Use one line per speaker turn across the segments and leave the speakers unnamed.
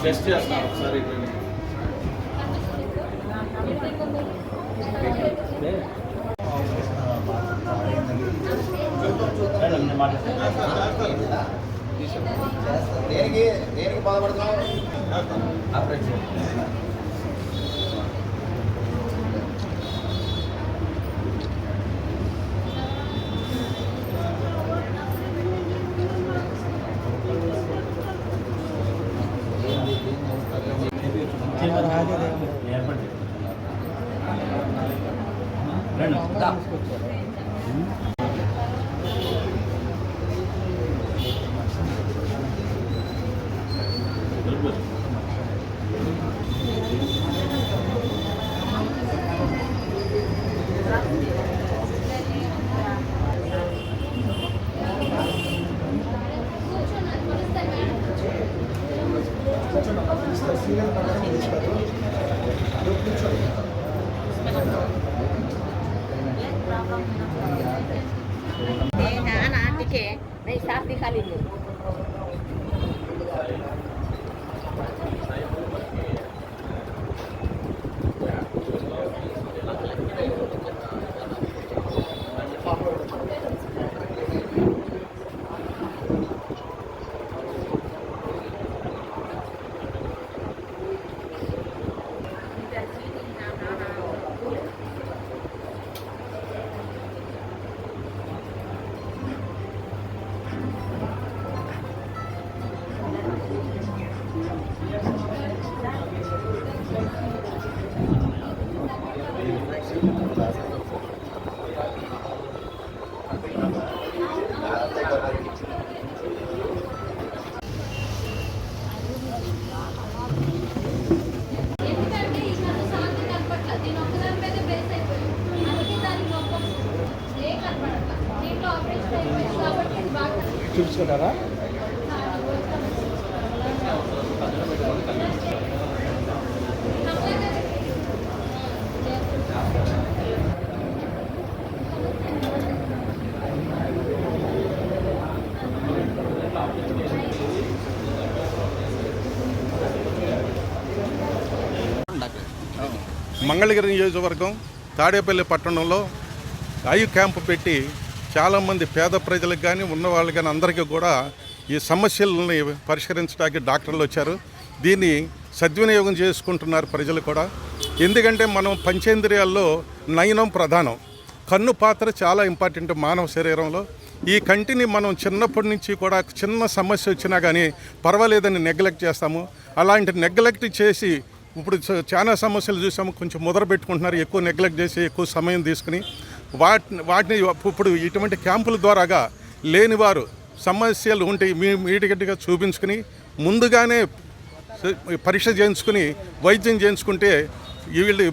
Test చేస్తాను ఒకసారి. దేనికి బాధపడుతున్నావు?
नहीं साफ दिखा लीजिए।
చూపించుకుంటారా?
మంగళగిరి నియోజకవర్గం తాడేపల్లి పట్టణంలో ఐ క్యాంపు పెట్టి చాలామంది పేద ప్రజలకు కానీ ఉన్నవాళ్ళు కానీ అందరికీ కూడా ఈ సమస్యలని పరిష్కరించడానికి డాక్టర్లు వచ్చారు. దీన్ని సద్వినియోగం చేసుకుంటున్నారు ప్రజలు కూడా. ఎందుకంటే మనం పంచేంద్రియాల్లో నయనం ప్రధానం. కన్ను పాత్ర చాలా ఇంపార్టెంట్ మానవ శరీరంలో. ఈ కంటిని మనం చిన్నప్పటి నుంచి కూడా చిన్న సమస్య వచ్చినా కానీ పర్వాలేదని నెగ్లెక్ట్ చేస్తాము. అలాంటి నెగ్లెక్ట్ చేసి ఇప్పుడు చాలా సమస్యలు చూసాము. కొంచెం ముద్ర పెట్టుకుంటున్నారు, ఎక్కువ నెగ్లెక్ట్ చేసి ఎక్కువ సమయం తీసుకుని వాటిని ఇప్పుడు ఇటువంటి క్యాంపుల ద్వారాగా లేనివారు సమస్యలు ఉంటే ఇమీడియట్గా చూపించుకుని ముందుగానే పరీక్ష చేయించుకుని వైద్యం చేయించుకుంటే వీళ్ళు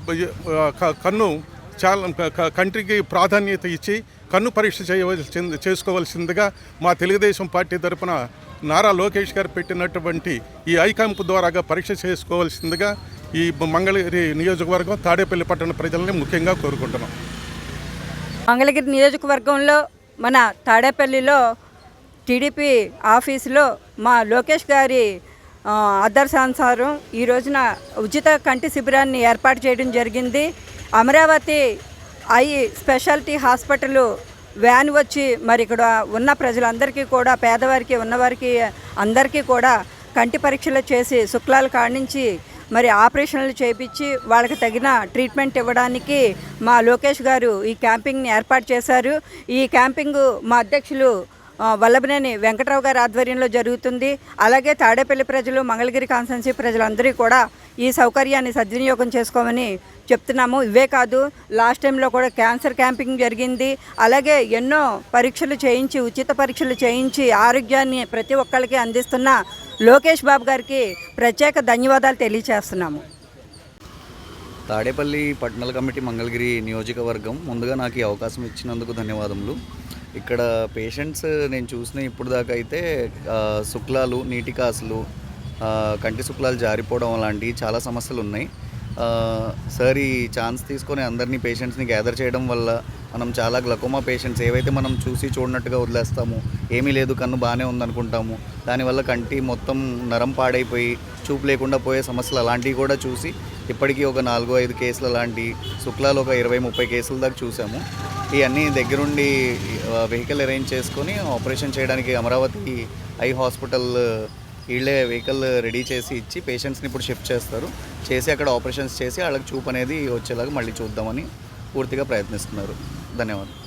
కన్ను కంటికి ప్రాధాన్యత ఇచ్చి కన్ను పరీక్ష చేసుకోవాల్సిందిగా మా తెలుగుదేశం పార్టీ తరఫున నారా లోకేష్ గారు పెట్టినటువంటి ఈ ఐ క్యాంపు ద్వారాగా పరీక్ష చేసుకోవాల్సిందిగా ఈ మంగళగిరి నియోజకవర్గం తాడేపల్లి పట్టణ ప్రజల్ని ముఖ్యంగా కోరుకుంటున్నాం.
మంగళగిరి నియోజకవర్గంలో మన తాడేపల్లిలో టీడీపీ ఆఫీసులో మా లోకేష్ గారి ఆదర్శానుసారం ఈ రోజున ఉచిత కంటి శిబిరాన్ని ఏర్పాటు చేయడం జరిగింది. Amaravati I speciality hospital van వచ్చి మరి ఇక్కడ ఉన్న ప్రజలందరికీ కూడా పేదవారికి ఉన్నవారికి అందరికీ కూడా కంటి పరీక్షలు చేసి శుక్లాల కాడించి మరి ఆపరేషన్లు చేయించి వాళ్ళకి తగిన ట్రీట్మెంట్ ఇవ్వడానికి మా లోకేష్ గారు ఈ క్యాంపింగ్ని ఏర్పాటు చేశారు. ఈ క్యాంపింగ్ మా అధ్యక్షులు వల్లభనేని వెంకటరావు గారి ఆధ్వర్యంలో జరుగుతుంది. అలాగే తాడేపల్లి ప్రజలు, మంగళగిరి కాన్స్టిట్యున్సీ ప్రజలందరూ కూడా ఈ సౌకర్యాన్ని సద్వినియోగం చేసుకోమని చెప్తున్నాము. ఇవే కాదు, లాస్ట్ టైంలో కూడా క్యాన్సర్ క్యాంపింగ్ జరిగింది. అలాగే ఎన్నో పరీక్షలు చేయించి ఉచిత పరీక్షలు చేయించి ఆరోగ్యాన్ని ప్రతి ఒక్కరికి అందిస్తున్న లోకేష్ బాబు గారికి ప్రత్యేక ధన్యవాదాలు తెలియజేస్తున్నాము.
తాడేపల్లి పట్టణ కమిటీ మంగళగిరి నియోజకవర్గం ముందుగా నాకు ఈ అవకాశం ఇచ్చినందుకు ధన్యవాదములు. ఇక్కడ పేషెంట్స్ నేను చూసిన ఇప్పుడు దాకా అయితే శుక్లాలు, నీటి కాసులు, కంటి శుక్లాలు జారిపోవడం లాంటివి చాలా సమస్యలు ఉన్నాయి. సార్ ఈ ఛాన్స్ తీసుకొని అందరినీ పేషెంట్స్ని గ్యాదర్ చేయడం వల్ల మనం చాలా గ్లకోమా పేషెంట్స్ ఏవైతే మనం చూసి చూడనట్టుగా వదిలేస్తాము, ఏమీ లేదు కన్ను బాగానే ఉందనుకుంటాము, దానివల్ల కంటి మొత్తం నరం పాడైపోయి చూపు లేకుండా పోయే సమస్యలు అలాంటివి కూడా చూసి ఇప్పటికీ ఒక 4-5 కేసులు అలాంటి, శుక్లాలు ఒక 20-30 కేసుల దాకా చూసాము. ఇవన్నీ దగ్గరుండి వెహికల్ అరేంజ్ చేసుకొని ఆపరేషన్ చేయడానికి అమరావతి ఐ హాస్పిటల్ వీళ్ళే వెహికల్ రెడీ చేసి ఇచ్చి పేషెంట్స్ని ఇప్పుడు షిఫ్ట్ చేస్తారు, చేసి అక్కడ ఆపరేషన్స్ చేసి వాళ్ళకి చూపు అనేది వచ్చేలాగా మళ్ళీ చూద్దామని పూర్తిగా ప్రయత్నిస్తున్నారు. ధన్యవాదాలు.